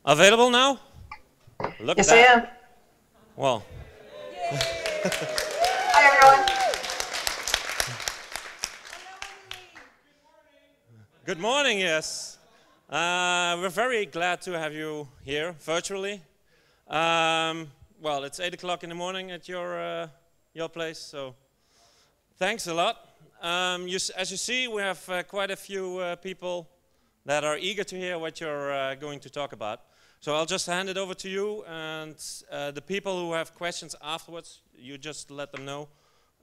Available now? Look at Yes, I that. am. Well, Hi, everyone. good morning, yes. We're very glad to have you here virtually. Well, it's 8 o'clock in the morning at your place, so thanks a lot. As you see, we have quite a few people that are eager to hear what you're going to talk about. So I'll just hand it over to you, and the people who have questions afterwards, you just let them know.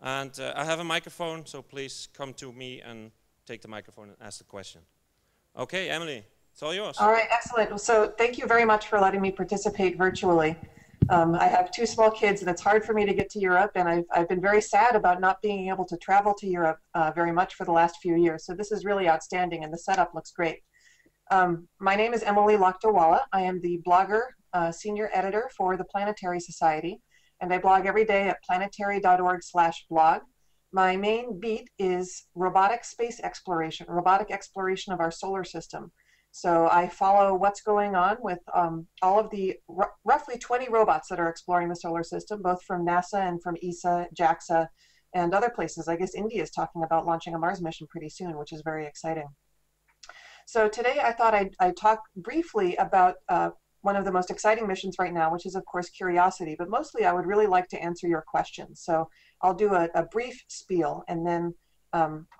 And I have a microphone, so please come to me and take the microphone and ask the question. Okay, Emily, it's all yours. All right, excellent. So thank you very much for letting me participate virtually. I have two small kids, and it's hard for me to get to Europe, and I've been very sad about not being able to travel to Europe very much for the last few years. So this is really outstanding, and the setup looks great. My name is Emily Lakdawalla. I am the blogger, senior editor for the Planetary Society, and I blog every day at planetary.org/blog. My main beat is robotic space exploration, robotic exploration of our solar system. So I follow what's going on with all of the roughly 20 robots that are exploring the solar system, both from NASA and from ESA, JAXA, and other places. I guess India is talking about launching a Mars mission pretty soon, which is very exciting. So today I thought I'd talk briefly about one of the most exciting missions right now, which is of course Curiosity, but mostly I would really like to answer your questions. So I'll do a brief spiel, and then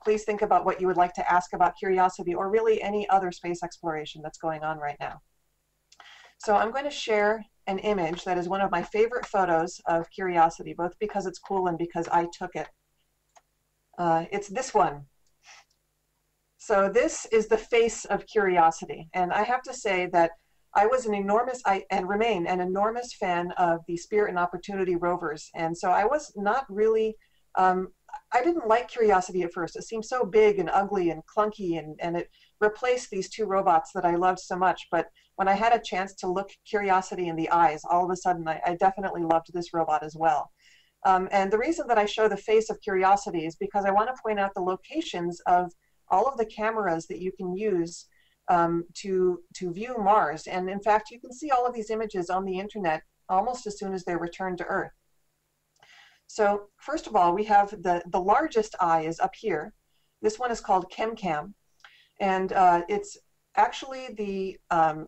please think about what you would like to ask about Curiosity or really any other space exploration that's going on right now. So I'm going to share an image that is one of my favorite photos of Curiosity, both because it's cool and because I took it. It's this one. So this is the face of Curiosity, and I have to say that I was and remain an enormous fan of the Spirit and Opportunity rovers, and so I was not really, I didn't like Curiosity at first. It seemed so big and ugly and clunky, and it replaced these two robots that I loved so much, but when I had a chance to look Curiosity in the eyes, all of a sudden I definitely loved this robot as well. And the reason that I show the face of Curiosity is because I want to point out the locations of all of the cameras that you can use to view Mars. And in fact, you can see all of these images on the internet almost as soon as they're returned to Earth. So first of all, we have the largest eye is up here. This one is called ChemCam. And it's actually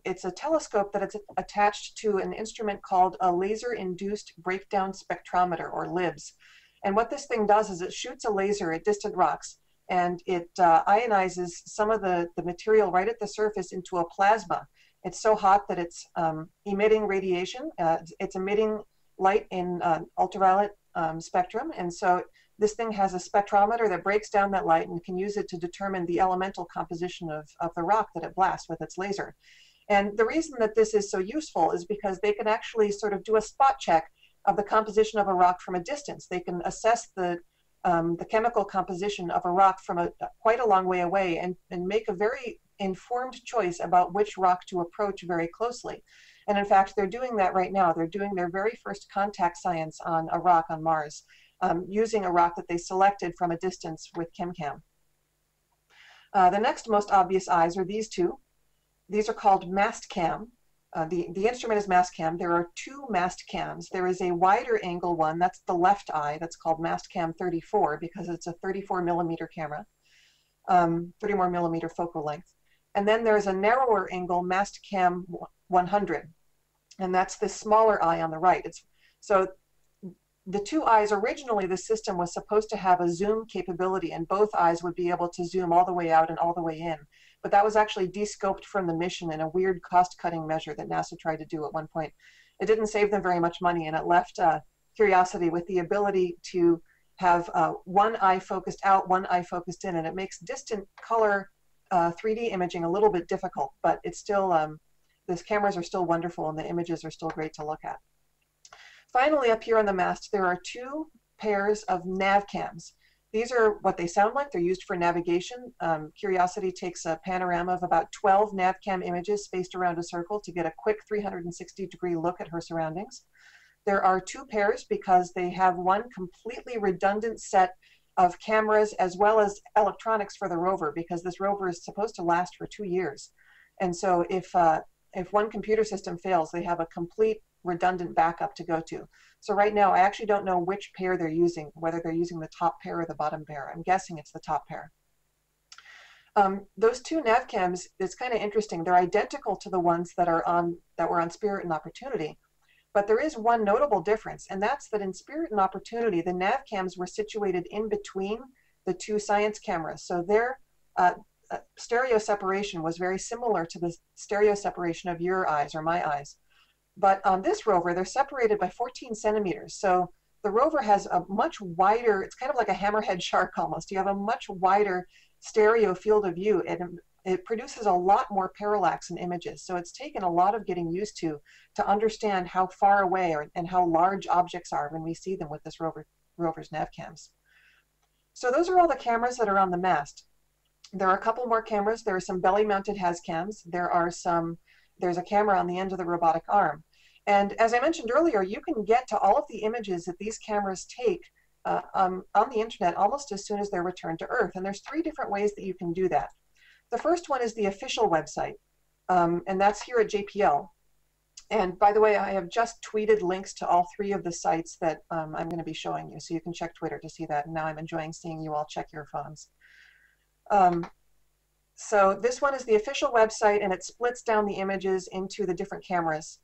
it's a telescope that it's attached to an instrument called a laser-induced breakdown spectrometer, or LIBS. And what this thing does is it shoots a laser at distant rocks, and it ionizes some of the material right at the surface into a plasma. It's so hot that it's emitting radiation. It's emitting light in ultraviolet spectrum, and so this thing has a spectrometer that breaks down that light and can use it to determine the elemental composition of the rock that it blasts with its laser. And the reason that this is so useful is because they can actually sort of do a spot check of the composition of a rock from a distance. They can assess the chemical composition of a rock from quite a long way away, and make a very informed choice about which rock to approach very closely. And in fact, they're doing that right now. They're doing their very first contact science on a rock on Mars, using a rock that they selected from a distance with ChemCam. The next most obvious eyes are these two. These are called MASTCAM. The instrument is MASTCAM. There are two MASTCAMs. There is a wider angle one, that's the left eye, that's called MASTCAM 34 because it's a 34 millimeter camera, 34 millimeter focal length. And then there's a narrower angle MASTCAM 100, and that's this smaller eye on the right. So the two eyes, originally the system was supposed to have a zoom capability, and both eyes would be able to zoom all the way out and all the way in. But that was actually de-scoped from the mission in a weird cost-cutting measure that NASA tried to do at one point. It didn't save them very much money, and it left Curiosity with the ability to have one eye focused out, one eye focused in, and it makes distant color 3D imaging a little bit difficult, but it's still, these cameras are still wonderful and the images are still great to look at. Finally, up here on the mast, there are two pairs of NavCams. These are what they sound like. They're used for navigation. Curiosity takes a panorama of about 12 NavCam images spaced around a circle to get a quick 360-degree look at her surroundings. There are two pairs because they have one completely redundant set of cameras as well as electronics for the rover, because this rover is supposed to last for 2 years. And so if one computer system fails, they have a complete redundant backup to go to. So right now, I actually don't know which pair they're using, whether they're using the top pair or the bottom pair. I'm guessing it's the top pair. Those two nav cams, it's kind of interesting. They're identical to the ones that were on Spirit and Opportunity. But there is one notable difference, and that's that in Spirit and Opportunity, the nav cams were situated in between the two science cameras. So their stereo separation was very similar to the stereo separation of your eyes or my eyes. But on this rover, they're separated by 14 centimeters. So the rover has a much wider, it's kind of like a hammerhead shark almost. You have a much wider stereo field of view, and it produces a lot more parallax in images. So it's taken a lot of getting used to understand how far away and how large objects are when we see them with this rover's nav cams. So those are all the cameras that are on the mast. There are a couple more cameras. There are some belly-mounted has cams. There's a camera on the end of the robotic arm. And as I mentioned earlier, you can get to all of the images that these cameras take on the internet almost as soon as they're returned to Earth. And there's 3 different ways that you can do that. The first one is the official website, and that's here at JPL. And by the way, I have just tweeted links to all 3 of the sites that I'm going to be showing you, so you can check Twitter to see that. And now I'm enjoying seeing you all check your phones. So this one is the official website, and it splits down the images into the different cameras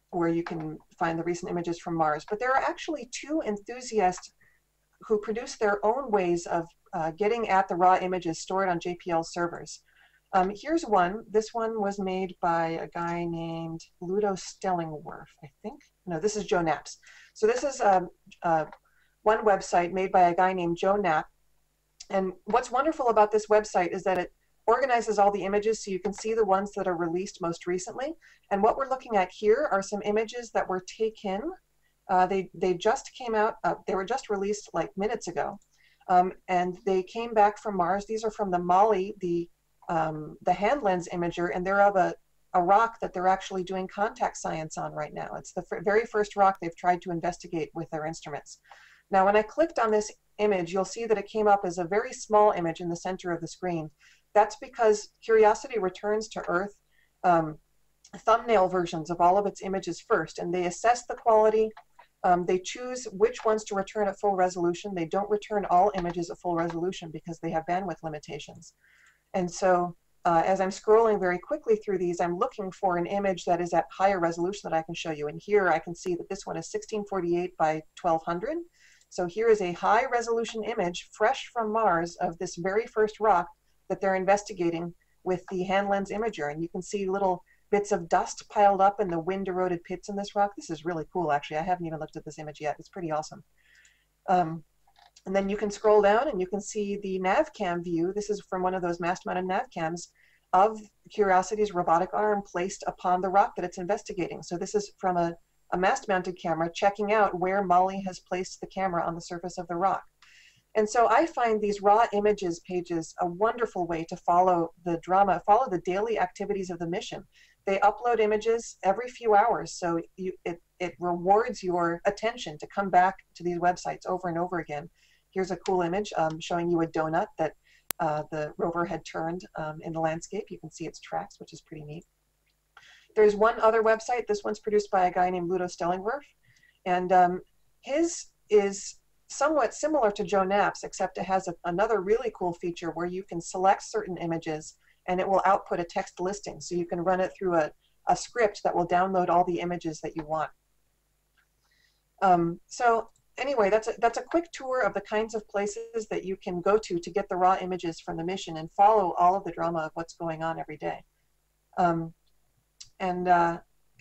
where you can find the recent images from Mars. But there are actually 2 enthusiasts who produce their own ways of getting at the raw images stored on JPL servers. Here's one. This one was made by a guy named Ludo Stellingwerf, I think. No, this is Joe Knapp's. So this is one website made by a guy named Joe Knapp. And what's wonderful about this website is that it organizes all the images so you can see the ones that are released most recently. And what we're looking at here are some images that were taken. They just came out, they were just released like minutes ago. And they came back from Mars. These are from the MALI, the hand lens imager, and they're of a rock that they're actually doing contact science on right now. It's the very first rock they've tried to investigate with their instruments. Now, when I clicked on this image, you'll see that it came up as a very small image in the center of the screen. That's because Curiosity returns to Earth thumbnail versions of all of its images first, and they assess the quality. They choose which ones to return at full resolution. They don't return all images at full resolution because they have bandwidth limitations. And so as I'm scrolling very quickly through these, I'm looking for an image that is at higher resolution that I can show you. And here I can see that this one is 1648 by 1200. So here is a high resolution image fresh from Mars of this very first rock that they're investigating with the hand lens imager. And you can see little bits of dust piled up in the wind eroded pits in this rock. This is really cool, actually. I haven't even looked at this image yet. It's pretty awesome. And then you can scroll down and you can see the nav cam view. This is from one of those mast mounted nav cams of Curiosity's robotic arm placed upon the rock that it's investigating. So this is from a mast mounted camera checking out where MALI has placed the camera on the surface of the rock. And so I find these raw images pages a wonderful way to follow the drama, follow the daily activities of the mission. They upload images every few hours, so it rewards your attention to come back to these websites over and over again. Here's a cool image showing you a donut that the rover had turned in the landscape. You can see its tracks, which is pretty neat. There's one other website. This one's produced by a guy named Ludo Stellingwerf, and his is somewhat similar to Joe Knapp's, except it has another really cool feature where you can select certain images and it will output a text listing. So you can run it through a script that will download all the images that you want. So anyway, that's a quick tour of the kinds of places that you can go to get the raw images from the mission and follow all of the drama of what's going on every day.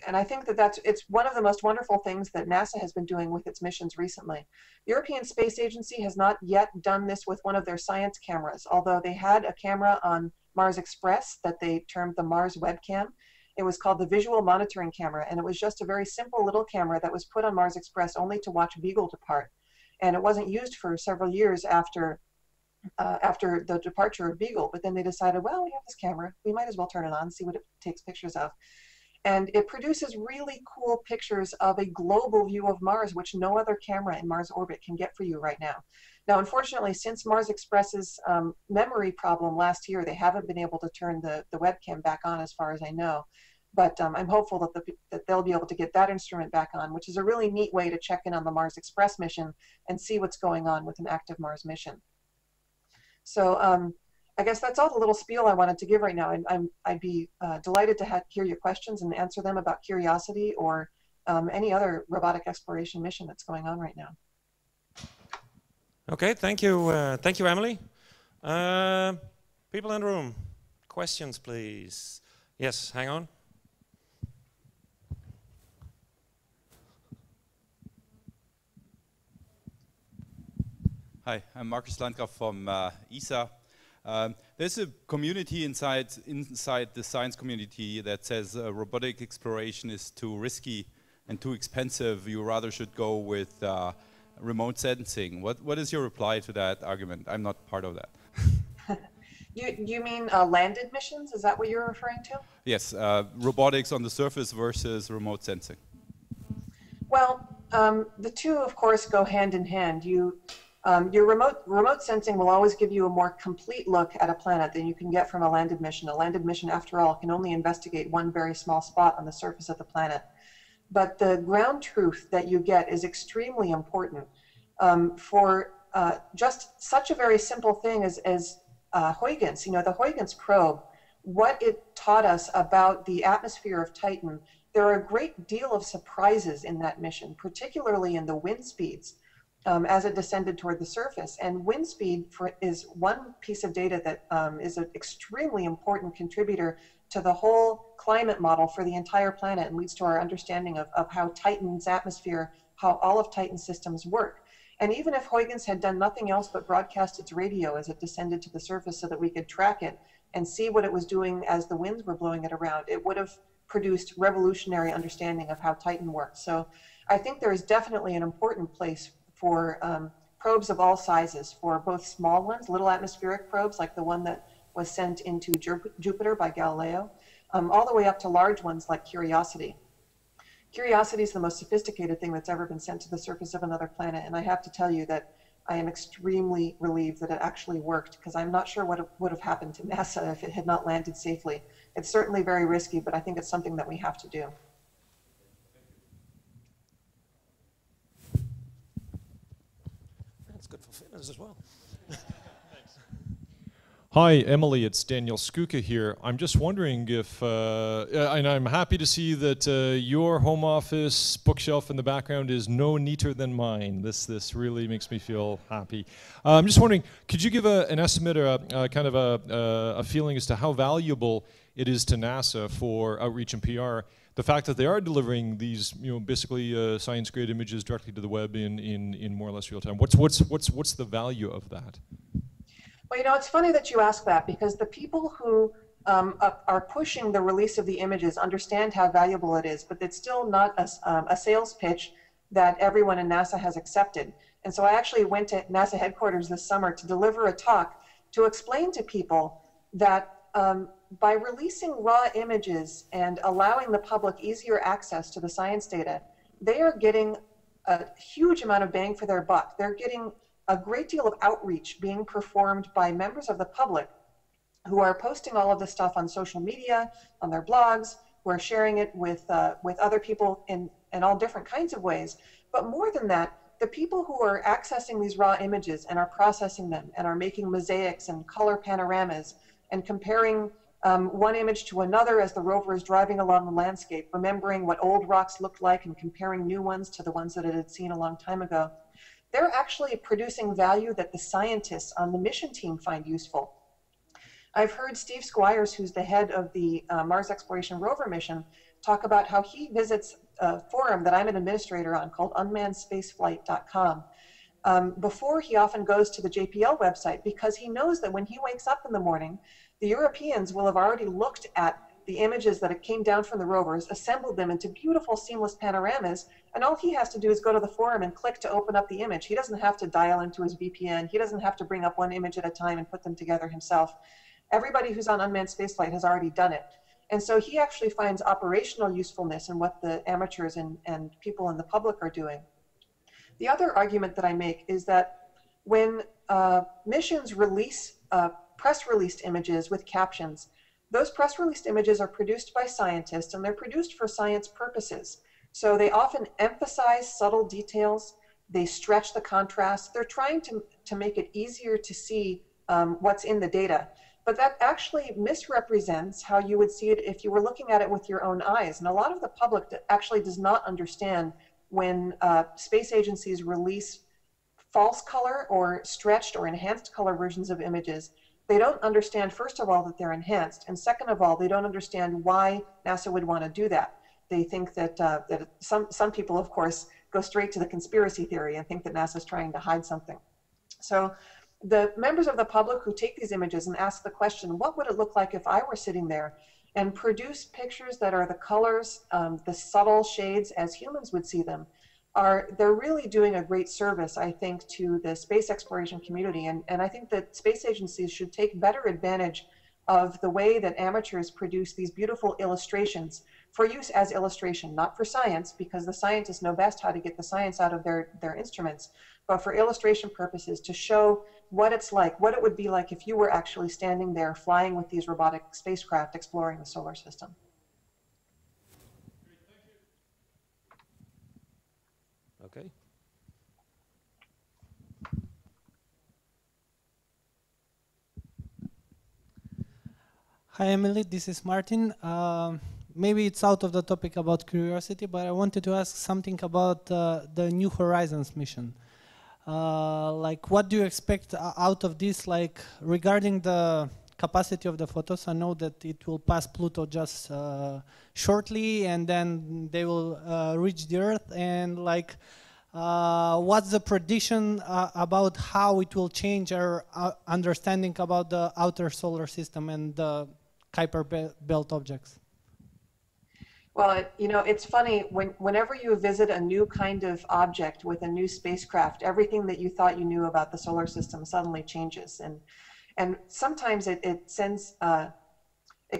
And I think that it's one of the most wonderful things that NASA has been doing with its missions recently. The European Space Agency has not yet done this with one of their science cameras, although they had a camera on Mars Express that they termed the Mars webcam. It was called the Visual Monitoring Camera, and it was just a very simple little camera that was put on Mars Express only to watch Beagle depart. And it wasn't used for several years after the departure of Beagle, but then they decided, well, we have this camera, we might as well turn it on and see what it takes pictures of. And it produces really cool pictures of a global view of Mars, which no other camera in Mars orbit can get for you right now. Now, unfortunately, since Mars Express's memory problem last year, they haven't been able to turn the webcam back on as far as I know. But I'm hopeful that they'll be able to get that instrument back on, which is a really neat way to check in on the Mars Express mission and see what's going on with an active Mars mission. So I guess that's all the little spiel I wanted to give right now. I'd be delighted to hear your questions and answer them about Curiosity or any other robotic exploration mission that's going on right now. Okay, thank you, Emily. People in the room, questions, please. Yes, hang on. Hi, I'm Markus Landgraf from ESA. There's a community inside the science community that says robotic exploration is too risky and too expensive. You rather should go with remote sensing. What is your reply to that argument? I'm not part of that. You mean landed missions? Is that what you're referring to? Yes, robotics on the surface versus remote sensing. Well, the two, of course, go hand in hand. Your remote sensing will always give you a more complete look at a planet than you can get from a landed mission. A landed mission, after all, can only investigate one very small spot on the surface of the planet. But the ground truth that you get is extremely important for just such a very simple thing as Huygens. You know, the Huygens probe, what it taught us about the atmosphere of Titan, there are a great deal of surprises in that mission, particularly in the wind speeds. As it descended toward the surface. And wind speed is one piece of data that is an extremely important contributor to the whole climate model for the entire planet and leads to our understanding of how Titan's atmosphere, how all of Titan's systems work. And even if Huygens had done nothing else but broadcast its radio as it descended to the surface so that we could track it and see what it was doing as the winds were blowing it around, it would have produced revolutionary understanding of how Titan works. So I think there is definitely an important place for probes of all sizes, for both small ones, little atmospheric probes like the one that was sent into Jupiter by Galileo, all the way up to large ones like Curiosity. Curiosity is the most sophisticated thing that's ever been sent to the surface of another planet, and I have to tell you that I am extremely relieved that it actually worked, because I'm not sure what would have happened to NASA if it had not landed safely. It's certainly very risky, but I think it's something that we have to do. Good for fitness as well. Hi, Emily, it's Daniel Skuka here. I'm just wondering if, and I'm happy to see that your home office bookshelf in the background is no neater than mine. This really makes me feel happy. I'm just wondering, could you give an estimate or a kind of a feeling as to how valuable it is to NASA for outreach and PR, the fact that they are delivering these, basically science-grade images directly to the web in more or less real time? What's the value of that? Well, it's funny that you ask that, because the people who are pushing the release of the images understand how valuable it is, but it's still not a sales pitch that everyone in NASA has accepted. And so I actually went to NASA headquarters this summer to deliver a talk to explain to people that by releasing raw images and allowing the public easier access to the science data, they are getting a huge amount of bang for their buck. They're getting a great deal of outreach being performed by members of the public who are posting all of this stuff on social media, on their blogs, who are sharing it with other people in all different kinds of ways. But more than that, the people who are accessing these raw images and are processing them and are making mosaics and color panoramas and comparing one image to another as the rover is driving along the landscape, remembering what old rocks looked like and comparing new ones to the ones that it had seen a long time ago, they're actually producing value that the scientists on the mission team find useful. I've heard Steve Squires, who's the head of the Mars Exploration Rover mission, talk about how he visits a forum that I'm an administrator on called unmannedspaceflight.com. Before he often goes to the JPL website, because he knows that when he wakes up in the morning, the Europeans will have already looked at the images that came down from the rovers, assembled them into beautiful seamless panoramas, and all he has to do is go to the forum and click to open up the image. He doesn't have to dial into his VPN. He doesn't have to bring up one image at a time and put them together himself. Everybody who's on unmanned spaceflight has already done it. And so he actually finds operational usefulness in what the amateurs and people in the public are doing. The other argument that I make is that When missions release press released images with captions, those press released images are produced by scientists, and they're produced for science purposes. So they often emphasize subtle details, they stretch the contrast, they're trying to make it easier to see what's in the data. But that actually misrepresents how you would see it if you were looking at it with your own eyes. And a lot of the public actually does not understand when space agencies release false color or stretched or enhanced color versions of images. They don't understand, first of all, that they're enhanced, and second of all, they don't understand why NASA would want to do that. They think that, some people, of course, go straight to the conspiracy theory and think that NASA's trying to hide something. So the members of the public who take these images and ask the question, what would it look like if I were sitting there, and produce pictures that are the colors, the subtle shades as humans would see them, they're really doing a great service, I think, to the space exploration community. And I think that space agencies should take better advantage of the way that amateurs produce these beautiful illustrations for use as illustration, not for science, because the scientists know best how to get the science out of their instruments, but for illustration purposes, to show what it's like, what it would be like if you were actually standing there flying with these robotic spacecraft exploring the solar system. Okay. Hi, Emily. This is Martin. Maybe it's out of the topic about curiosity, but I wanted to ask something about the New Horizons mission. Like, what do you expect out of this? Like, regarding the capacity of the photos, I know that it will pass Pluto just shortly, and then they will reach the Earth. And like, what's the prediction about how it will change our understanding about the outer solar system and the Kuiper belt objects? Well, you know, it's funny, whenever you visit a new kind of object with a new spacecraft, everything that you thought you knew about the solar system suddenly changes. And sometimes it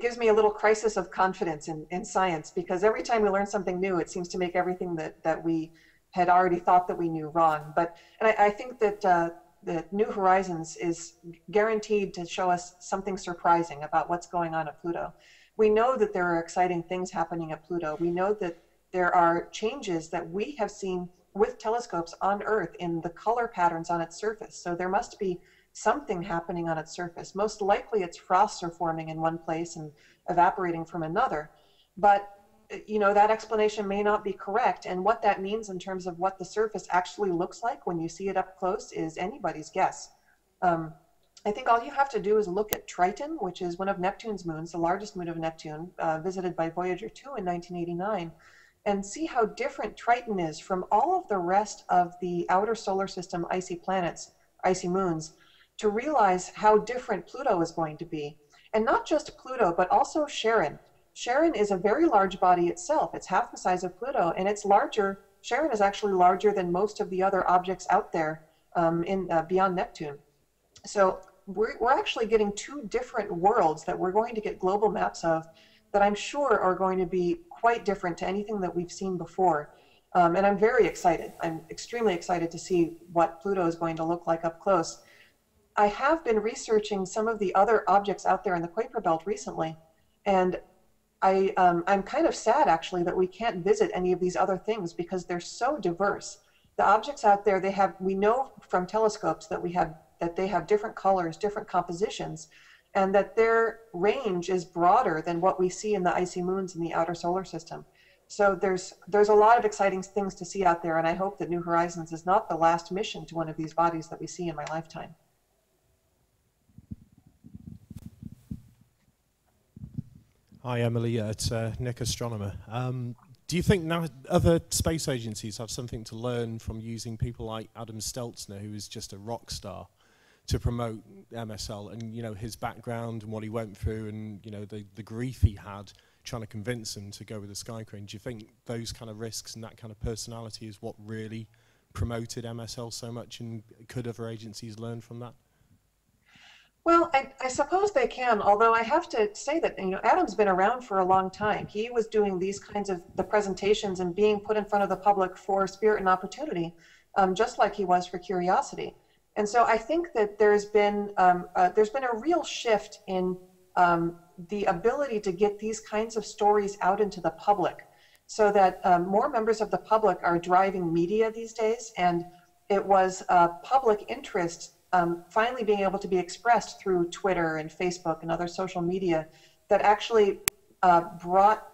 gives me a little crisis of confidence in science, because every time we learn something new, it seems to make everything that we had already thought that we knew wrong. And I think that New Horizons is guaranteed to show us something surprising about what's going on at Pluto. We know that there are exciting things happening at Pluto. We know that there are changes that we have seen with telescopes on Earth in the color patterns on its surface. So there must be something happening on its surface. Most likely it's frosts are forming in one place and evaporating from another. But you know, that explanation may not be correct, and what that means in terms of what the surface actually looks like when you see it up close is anybody's guess. I think all you have to do is look at Triton, which is one of Neptune's moons, the largest moon of Neptune, visited by Voyager 2 in 1989, and see how different Triton is from all of the rest of the outer solar system icy planets, icy moons, to realize how different Pluto is going to be. And not just Pluto, but also Charon. Charon is a very large body itself. It's half the size of Pluto, and it's larger. Charon is actually larger than most of the other objects out there beyond Neptune. So we're actually getting two different worlds that we're going to get global maps of that I'm sure are going to be quite different to anything that we've seen before. And I'm very excited. I'm extremely excited to see what Pluto is going to look like up close. I have been researching some of the other objects out there in the Kuiper belt recently, and I'm kind of sad, actually, that we can't visit any of these other things because they're so diverse. The objects out there, we know from telescopes that they have different colors, different compositions, and that their range is broader than what we see in the icy moons in the outer solar system. So there's a lot of exciting things to see out there, and I hope that New Horizons is not the last mission to one of these bodies that we see in my lifetime. Hi, Emily. It's Nick, astronomer. Do you think now other space agencies have something to learn from using people like Adam Steltzner, who is just a rock star, to promote MSL, and you know his background and what he went through, and you know the grief he had trying to convince him to go with the Sky Crane? Do you think those kind of risks and that kind of personality is what really promoted MSL so much, and could other agencies learn from that? Well, I suppose they can, although I have to say that, you know, Adam's been around for a long time. He was doing these kinds of the presentations and being put in front of the public for Spirit and Opportunity, just like he was for Curiosity. And so I think that there's been a real shift in the ability to get these kinds of stories out into the public, so that more members of the public are driving media these days. And it was public interest finally being able to be expressed through Twitter and Facebook and other social media that actually brought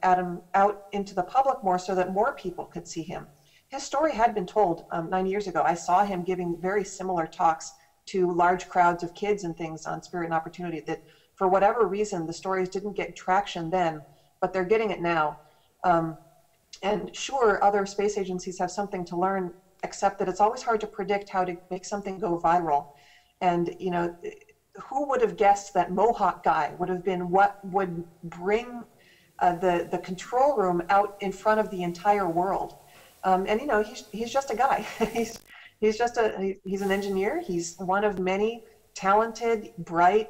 Adam out into the public more, so that more people could see him. His story had been told 9 years ago. I saw him giving very similar talks to large crowds of kids and things on Spirit and Opportunity, that for whatever reason, the stories didn't get traction then, but they're getting it now. And sure, other space agencies have something to learn, except that it's always hard to predict how to make something go viral. And, you know, who would have guessed that Mohawk guy would have been what would bring the control room out in front of the entire world? And, you know, he's just a guy. he's an engineer. He's one of many talented, bright,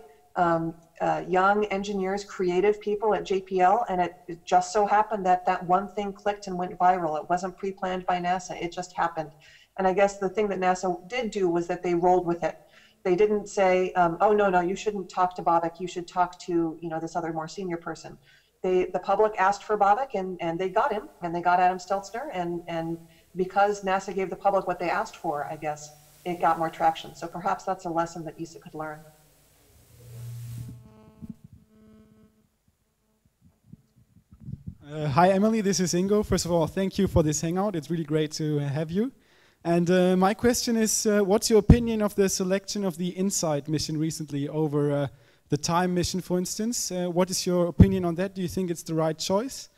young engineers, creative people at JPL, and it just so happened that that one thing clicked and went viral. It wasn't pre-planned by NASA, it just happened. And I guess the thing that NASA did do was that they rolled with it. They didn't say, oh, no, you shouldn't talk to Bobak, you should talk to, you know, this other more senior person. The public asked for Bobak, and they got him, and they got Adam Stelzner, and because NASA gave the public what they asked for, I guess, it got more traction. So perhaps that's a lesson that ESA could learn. Hi, Emily, this is Ingo. First of all, thank you for this hangout. It's really great to have you. And my question is, what's your opinion of the selection of the InSight mission recently over the Time mission, for instance? What is your opinion on that? Do you think it's the right choice?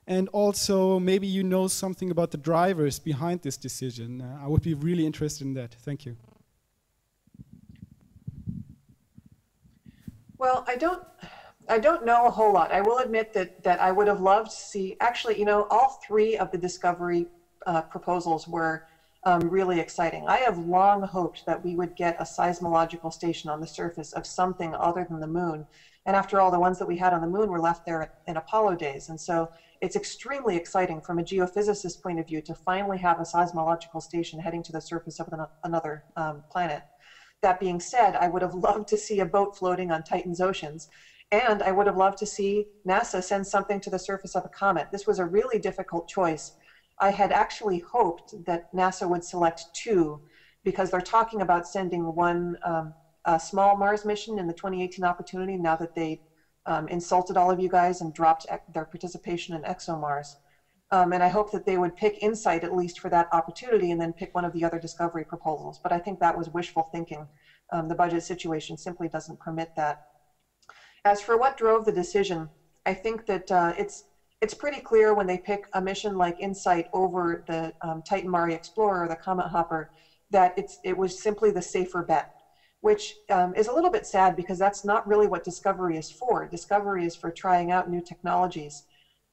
And also, maybe you know something about the drivers behind this decision. I would be really interested in that. Thank you. Well, I don't know a whole lot. I will admit that I would have loved to see, actually, you know, all three of the Discovery proposals were really exciting. I have long hoped that we would get a seismological station on the surface of something other than the moon. And after all, the ones that we had on the moon were left there in Apollo days. And so it's extremely exciting from a geophysicist point of view to finally have a seismological station heading to the surface of another planet. That being said, I would have loved to see a boat floating on Titan's oceans. And I would have loved to see NASA send something to the surface of a comet. This was a really difficult choice. I had actually hoped that NASA would select two, because they're talking about sending one a small Mars mission in the 2018 Opportunity, now that they insulted all of you guys and dropped their participation in ExoMars. And I hope that they would pick InSight at least for that opportunity, and then pick one of the other Discovery proposals. But I think that was wishful thinking. The budget situation simply doesn't permit that. As for what drove the decision, I think that it's pretty clear when they pick a mission like InSight over the Titan Mari Explorer or the Comet Hopper, that it was simply the safer bet, which is a little bit sad, because that's not really what Discovery is for. Discovery is for trying out new technologies.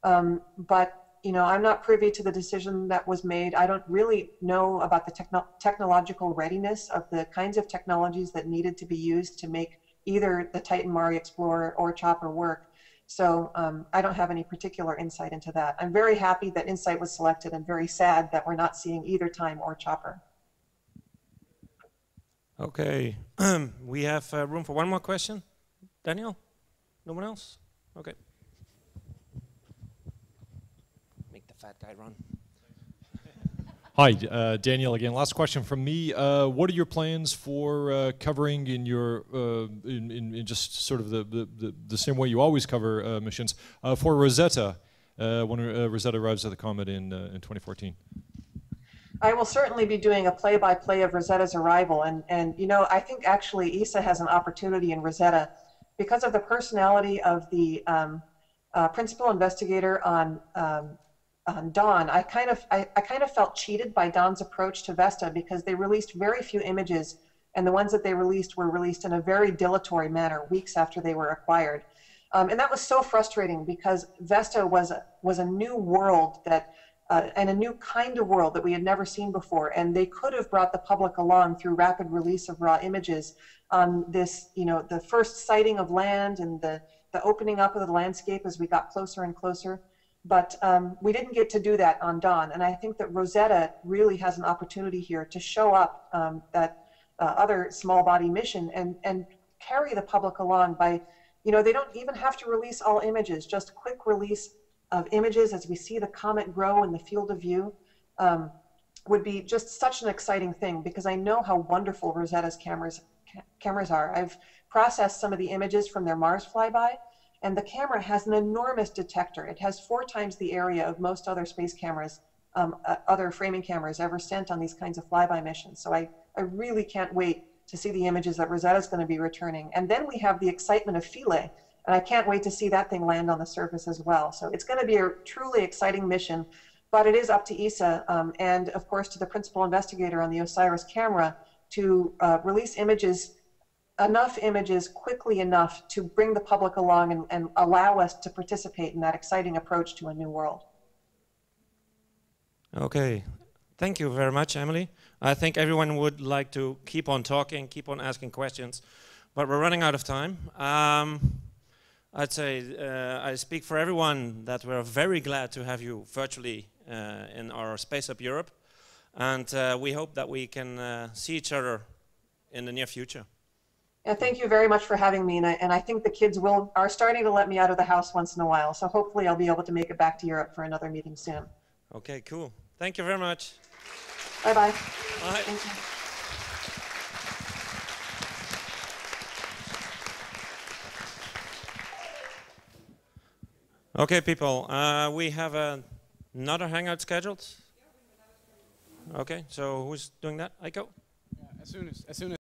But you know, I'm not privy to the decision that was made. I don't really know about the technological readiness of the kinds of technologies that needed to be used to make either the Titan Mari Explorer or Chopper work. So I don't have any particular insight into that. I'm very happy that InSight was selected, and very sad that we're not seeing either Time or Chopper. Okay, we have room for one more question. Daniel? No one else? Okay. Make the fat guy run. Hi, Daniel again. Last question from me. What are your plans for covering in your in just sort of the same way you always cover missions for Rosetta when Rosetta arrives at the comet in 2014? I will certainly be doing a play-by-play of Rosetta's arrival, and you know, I think actually ESA has an opportunity in Rosetta because of the personality of the principal investigator on Dawn. I kind of felt cheated by Dawn's approach to Vesta, because they released very few images, and the ones that they released were released in a very dilatory manner weeks after they were acquired. And that was so frustrating, because Vesta was a new world that and a new kind of world that we had never seen before, and they could have brought the public along through rapid release of raw images on this, you know, the first sighting of land and the opening up of the landscape as we got closer and closer. But we didn't get to do that on Dawn, and I think that Rosetta really has an opportunity here to show up that other small body mission and carry the public along by, they don't even have to release all images, just quick release of images as we see the comet grow in the field of view would be just such an exciting thing, because I know how wonderful Rosetta's cameras are. I've processed some of the images from their Mars flyby, and the camera has an enormous detector. It has 4 times the area of most other space cameras, other framing cameras ever sent on these kinds of flyby missions. So I really can't wait to see the images that Rosetta's going to be returning. And then we have the excitement of Philae, and I can't wait to see that thing land on the surface as well. So it's going to be a truly exciting mission, but it is up to ESA and of course to the principal investigator on the OSIRIS camera to release images, enough images quickly enough to bring the public along and allow us to participate in that exciting approach to a new world. Okay, thank you very much, Emily. I think everyone would like to keep on talking, keep on asking questions, but we're running out of time. I'd say I speak for everyone that we're very glad to have you virtually in our SpaceUP Europe, and we hope that we can see each other in the near future. Yeah, thank you very much for having me, and I think the kids are starting to let me out of the house once in a while, so hopefully I'll be able to make it back to Europe for another meeting soon. Okay, cool. Thank you very much. Bye-bye. Bye. Thank you. Okay, people, we have another hangout scheduled. Okay, so who's doing that? Aiko? Yeah, as soon as